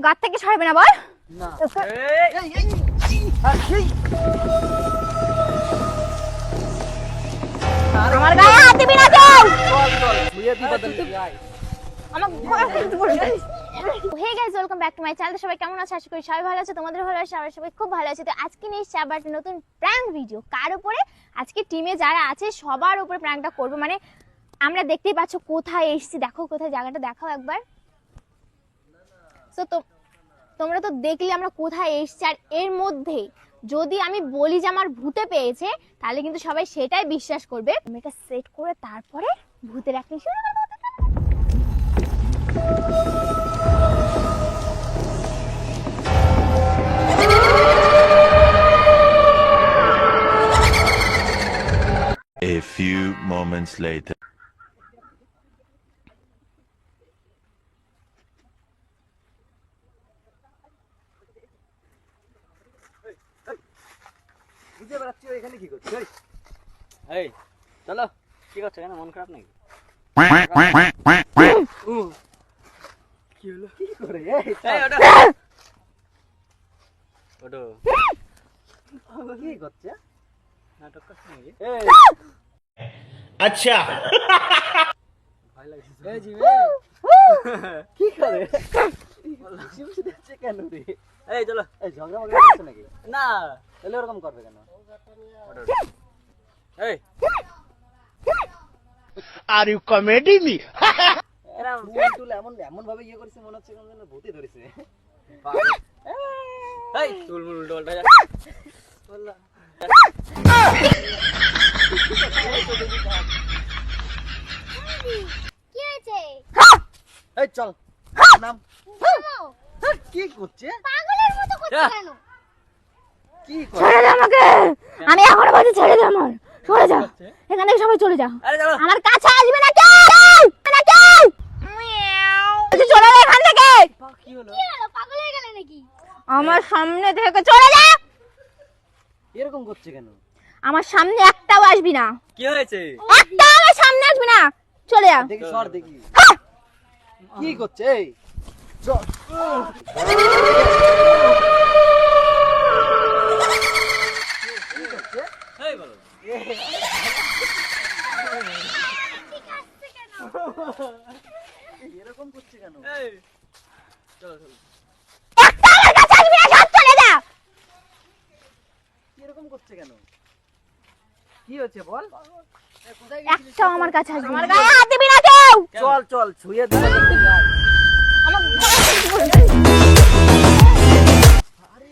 গাত থেকে ছাড়বে না বল? না আমার গায়ে হাত দিবি না কেউ। Hey guys, welcome back to my channel. সবাই কেমন আছো? আশা করি সবাই ভালো আছে, তোমাদের ভালো আছে, আমরা সবাই খুব ভালো আছি। তো আজকে নিয়ে এসেছি আবার একটা নতুন প্র্যাঙ্ক ভিডিও। কার উপরে? আজকে টিমে যারা আছে সবার উপরে প্র্যাঙ্কটা করব। মানে আমরা দেখতেই পাচ্ছ কোথায় এসেছি, দেখো কোথায়, জায়গাটা দেখাও একবার। তো তোমরা তো দেখলে আমরা কোথায় এসেছি। আর এর মধ্যে যদি আমি বলি যে আমার ভূতে পেয়েছে, তাহলে কিন্তু সবাই সেটাই বিশ্বাস করবে। আমি এটা সেট করে তারপরে ভূতের অ্যাক্টিং শুরু করব। A few moments later. বুঝে বেড়াচ্ছি এখানে কি করছিস? এই চলো, কি করছো? কেন মন খারাপ নাকি? কি হলো? কি করে? এই ওটা ওটা কি করছে? নাটক করছে নাকি? এই अच्छा ভয় লাগছে। এই জিমে কি করে? শিবশি দিচ্ছে কেন রে? এই চলো, এই ঝগড়া মগড়া করছে নাকি? না, তাহলে এরকম করবে কেন? এই आर यू कॉमेडी मी এরা টুল এমন এমন ভাবে ইয়ে করছে, মনে হচ্ছে যেন ভূতে ধরেছে। এই টুল মুল উল্টো পাল্টা যা বললা। কি হয়েছে? এই চল নাম। কি করছে? পাগলের মতো করছিস কেন? কি করছে? ছেড়ে দে আমাকে। আমি এখনো বলছি ছেড়ে দে আমার। সরে যা এখান থেকে, সবাই চলে যা। আরে চলো, আমার কাছে আসবে না কেউ, না কেউ। মিয়াও চলে যা এখান থেকে। কি হলো? কি হলো, পাগল হয়ে গেলে নাকি? আমার সামনে থেকে চলে যা। এরকম করছে কেন? আমার সামনে একটাও আসবি না। কি হয়েছে? একটাও আমার সামনে আসবি না, চলে যা। দেখি সর দেখি। কি করছে? এই চল। কি করছে? এই বলো। এরকম করছে কেন? এই চলো চলো। একটাও আমার কাছে আসবি না, সব চলে যা। এরকম করছে কেন? কি হচ্ছে বল? একটাও আমার কাছে আসবি না। আমার গায়ে হাত দিবি না কেউ। চল চল, ছুঁয়ে দে। আমার আরে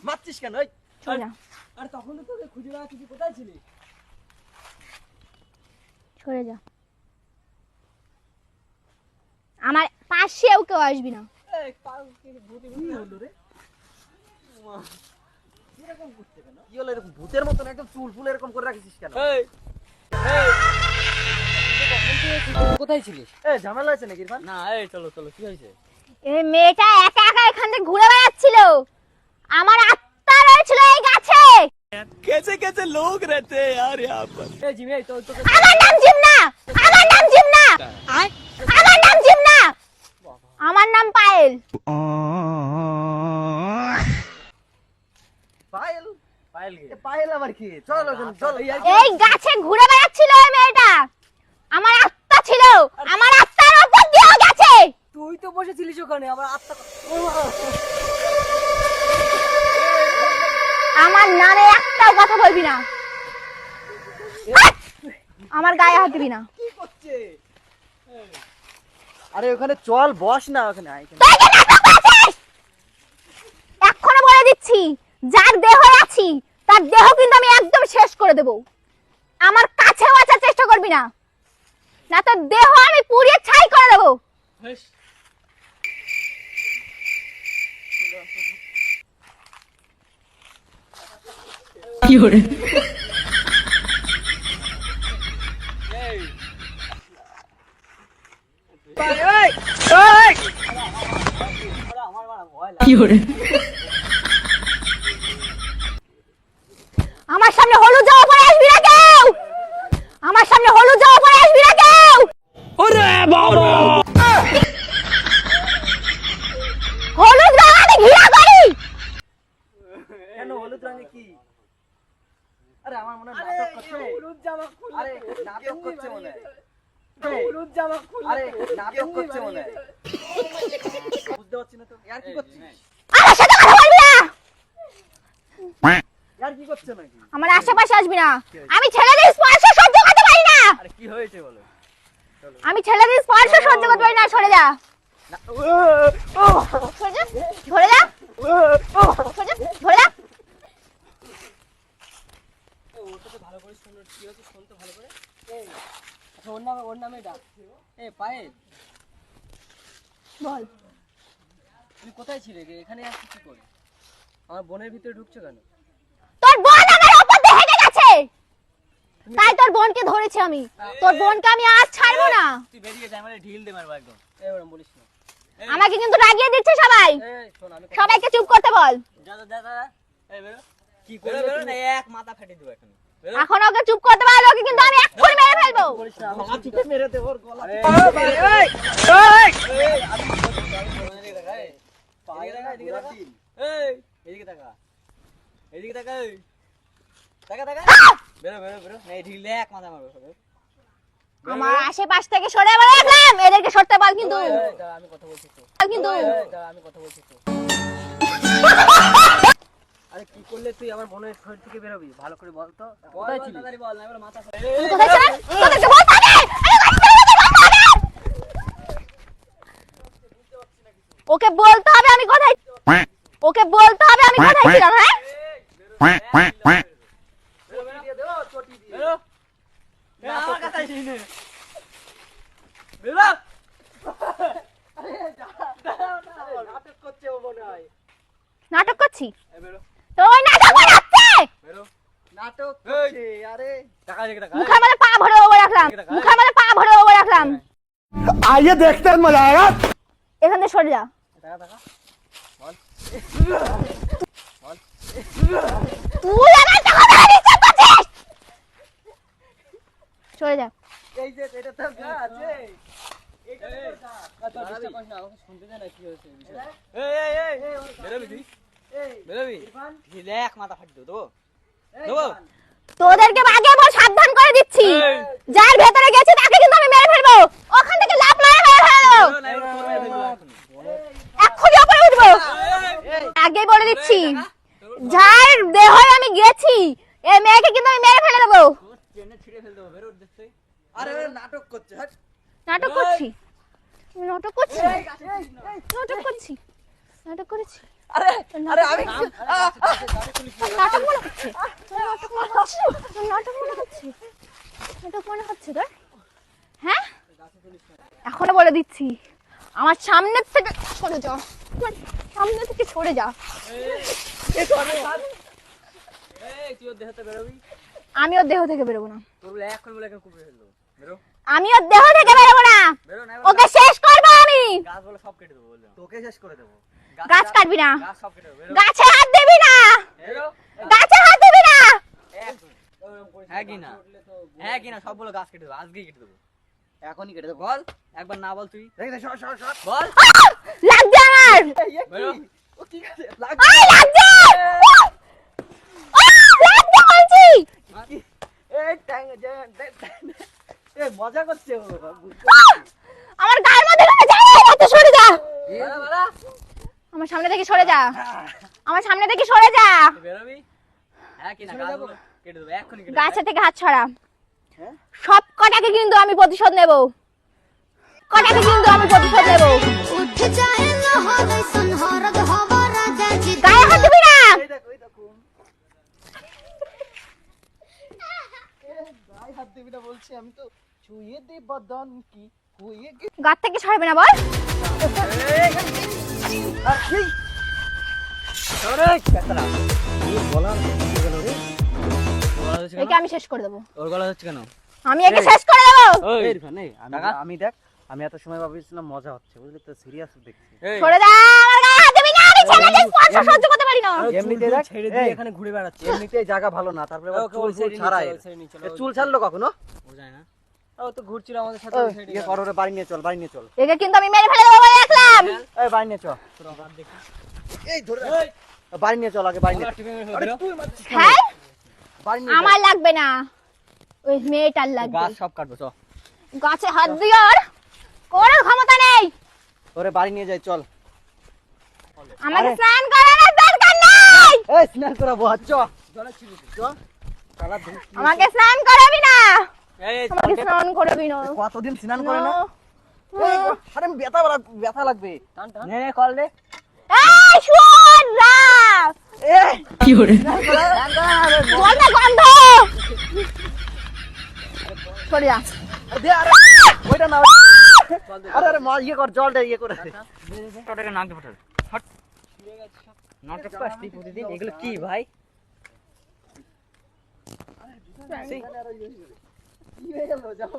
মারছিস কেন? এই চলে যা, আর তখন তো তোকে খুঁজে বেড়াচ্ছি, তুই কোথায় ছিলি? সরে যা। আমার পাশেও কেউ আসবি না। এই পাল কি ভূতে ভূতে হলো রে? এরকম করছে কেন? কি হলো? এরকম ভূতের মতন একদম চুল ফুল এরকম করে রাখিস কেন? এই কোথায় ছিলিস? এই ঝামেলা আছে নাকি ইরফান? না, এই চলো চলো, কি হয়েছে? এই মেয়েটা একা একা এখান থেকে ঘুরে বেড়াচ্ছিল। আমার আত্মা রয়েছিল এই গাছে। कैसे कैसे लोग रहते हैं यार यहाँ पर এই জিমে তো তোকে আমার নাম জিমনা, আমার নাম জিমনা, আমার নাম জিমনা, আমার নাম পায়েল। পায়েল পায়েল কি? পায়েল আবার কি? চলো চলো চলো। এই গাছে ঘুরে বেড়াচ্ছিল এই মেয়েটা। আমার আত্মা ছিল, আমার আত্মার উপর দিয়েও গেছে। তুই তো বসেছিলিস ওখানে, আমার আত্মা। আমার নামে একটাও কথা বলবি না, আমার গায়ে হাত দিবি না। কি করছে? আরে ওখানে চল, বস না ওখানে। আয় এখানে। তুই কি নাটক করছিস? এখনো বলে দিচ্ছি, যার দেহ আছি তার দেহ কিন্তু আমি একদম শেষ করে দেব। আমার কাছেও আসার চেষ্টা করবি না, না তোর দেহ আমি পুড়িয়ে ছাই করে দেব। की हो रहे की हो रहे আমার সামনে হলুদ জামা পরে আসবি না কেউ, আমার সামনে হলুদ জামা পরে আসবি না কেউ। अरे बाबा আমার মনে হয় নাটক করছে। আরে নাটক করছে মনে হয়। আরে নাটক করছে মনে হয়। বুঝতে পারছি না তো। ইয়ার কি করছিস? আমার সাথে কথা বলবি না। ইয়ার কি করছে নাকি? আমার আশেপাশে আসবি না। আমি ছেলেদের স্পর্শ সহ্য করতে পারি না। আরে কি হয়েছে বলো? আমি ছেলেদের স্পর্শ সহ্য করতে পারি না। সরে যা। সরে যা। ধরে যা। সরে যা। ধরে যা। ওর সাথে ভালো করে শুন, কি হচ্ছে শুন তো ভালো করে। এই আচ্ছা ওর নামে ডাক। এই পায়েল বল। তুই কোথায় ছিলে রে? এখানে আসছিস কি করে? আমার বোনের ভিতরে ঢুকছো কেন? তোর বোন আমার উপর দিয়ে হেঁটে গেছে, তাই তোর বোনকে ধরেছি আমি। তোর বোনকে আমি আজ ছাড়বো না। তুই বেরিয়ে যা, আমারে ঢিল দে মারবো একদম। এই ওরম বলিস না। আমাকে কিন্তু রাগিয়ে দিচ্ছে সবাই। এই শোন আমি সবাইকে চুপ করতে বল। যা যা যা যা। এই বেরো। কি করবে তুমি? এক মাথা ফাটিয়ে দেব এখন। এখন ওকে চুপ করতে বল, ওকে কিন্তু আমি এক্ষুনি মেরে ফেলবো। বলিস না, আমার চিঠে মেরে দে ওর গলা। এই এদিকে তাকা। এদিকে তাকা। তাকা তাকা। বেরো বেরো বেরো। এই ঢিল দে, এক মাথা মারবো সবে। আমার আশেপাশ থেকে সরে বলে রাখলাম, এদেরকে সরতে বল কিন্তু। আমি কথা বলছি তো। কিন্তু আমি কথা বলছি তো। আরে কি করলে তুই আমার বোনের ঘর থেকে বেরোবি? ভালো করে বল তো। কোথায় ছিলি? তাড়াতাড়ি বল, না এবার মাথা ফাটা। তুই কোথায় ছিলি? তোদেরকে বলতে হবে। ওকে বলতে হবে আমি কোথায়, ওকে বলতে হবে আমি কোথায় ছিলাম। হ্যাঁ বেরো। আমার কথাই শুনে। বেরো। নাটক করছে ও মনে হয়। নাটক করছি? এই বেরো। তো ওই নাটক বানাচ্ছে। বেরো। নাটক করছে। আরে টাকা দিকে টাকা। মুখের মধ্যে পা ভরে ওপরে রাখলাম, মুখের মধ্যে পা ভরে ওপরে রাখলাম। आइए देखते हैं मजा आएगा। এখান থেকে সরে যা। টাকা টাকা। বল। বল। তুই আমার টাকা ধরে নিচ্ছিস করছিস। সরে যা। এই যে এটা তো গাছ এই। এটা তো গাছ। আচ্ছা ডিস্টার্ব করিস না, আমাকে শুনতে দে না কি হয়েছে এই বিষয়ে। এই বেরোবি তুই? এই বেরোবি? ঢিল এক মাথা ফাটিয়ে দেবো। দেবো? তোদেরকে আগে বল, সাবধান করে দিচ্ছি। যার ভেতরে গেছে তাকে কিন্তু আমি মেরে ফেলবো। ওখান থেকে লাফ মারে মেরে ফেলবো। না এবার তোর মেরে ফেলবো এখন। এক্ষুনি উপরে উঠবো। আগেই বলে দিচ্ছি, যার দেহে আমি গেছি এই মেয়েকে কিন্তু আমি মেরে ফেলে দেবো। ট্রেনে ছিঁড়ে ফেল দেবো, বেরো দেখতে। আরে ওরা নাটক করছে। হাট। নাটক করছি? আমি নাটক করছি? নাটক করছি? নাটক করেছি? আরে আরে আমি নাটক মনে হচ্ছে? নাটক মনে হচ্ছে? নাটক মনে হচ্ছে? নাটক মনে হচ্ছে তোর? হ্যাঁ, এখনো বলে দিচ্ছি, আমার সামনে থেকে সরে যা। সামনে থেকে সরে যা। এই তুই ওর দেহতে বেরোবি? আমি ওর দেহ থেকে বেরোবো না। তোর বলে এখন বলে এখন কুপিয়ে ফেলবো। বেরো। আমি ওর দেহ থেকে বেরোবো না। বেরো না এবার। ওকে শেষ করবো আমি। গাছ বলে সব কেটে দেবো বললাম। তোকে শেষ করে দেবো। গাছ কাটবি না, গাছ সব কেটে দেবো। বেরো। গাছে হাত দিবি না, বেরো। গাছে হাত দিবি না। হ্যাঁ কি না? হ্যাঁ কি না? সব বলে গাছ কেটে দেবো, আজকেই কেটে দেবো। এখনই কেটে দেবো। বল একবার না বল তুই। বল। লাগছে আমার। বেরো। আয় লাগছে। লাগছে বলছি। এই মজা করছে ও। আমার গায়ের মধ্যে কোনো জায়গা নেই, এত সরে যা। আমার সামনে থেকে সরে যা। আমার সামনে থেকে সরে যা। বেরোবি? হ্যাঁ কি না? গাছ বলে কেটে দেবো, এখনই কেটে দেবো। গাছে থেকে হাত ছড়া। হ্যাঁ? সব কটাকে কিন্তু আমি প্রতিশোধ নেব। কটাকে কিন্তু আমি প্রতিশোধ নেব। গায়ে হাত দিবি না। এই দেখো। গায়ে হাত দিবি না বলছি, আমি তো ছুঁয়ে দে বদন কি কুয়ে গে। গাছ থেকে ছাড়বে না বল। একে আমি শেষ করে দেবো। ওর গলা হচ্ছে কেন? আমি একে শেষ করে দেবো। আমি দেখ, আমি এত সময় ভাবছিলাম মজা হচ্ছে, বুঝলি তো সিরিয়াস দেখছি। সরে যা, আমার গায়ে হাত দিবি না। আমি ছেলেদের স্পর্শ সহ্য করতে পারি না। এমনিতে দেখ ছেড়ে দিয়ে এখানে ঘুরে বেড়াচ্ছে। এমনিতে এই জায়গা ভালো না, তারপরে চুল ছাড়ায়। চুল ছাড়লো কখনো? ও যায় না। ও তো ঘুরছিল আমাদের সাথে। ইয়ে কর, ওরে বাড়ি নিয়ে চল, বাড়ি নিয়ে চল। একে কিন্তু আমি মেরে ফেলে দেবো বলে রাখলাম। এই বাড়ি নিয়ে চল। এই ধরে বাড়ি নিয়ে চল, আগে বাড়ি নিয়ে। আরে তুই মারছিস কেন? হ্যাঁ, বাড়ি নিয়ে আমার লাগবে না, ওই মেয়েটার লাগবে। গাছ সব কাটবো, চল। গাছে হাত দিয়ে আর কোনো ক্ষমতা নেই। তোরে বাড়ি নিয়ে যাই, চল। আমাকে আরে। স্নান করানোর দরকার নেই। এই স্নান করাবো, চ। জলে ছিড়ে দে, চ। শালা ধুম। আমাকে স্নান করাবি না, এই আমাকে স্নান করাবি না। কতদিন স্নান করে না? No. এই, আরে ব্যথা লাগবে। নে নে, কল দে। এই শোন না, এই কি হরে? স্নান করা। জলটা গন্ধ। সরে যা। দে, আরে ওইটা না। আরে আরে মা, ইয়ে কর, জলটা ইয়ে করে দে। তোটাকে নাক দিয়ে ফেল। হট। নাটক পাস্তি প্রতিদিন, এগুলো কি ভাই? সেই কি হয়ে গেল? যাও।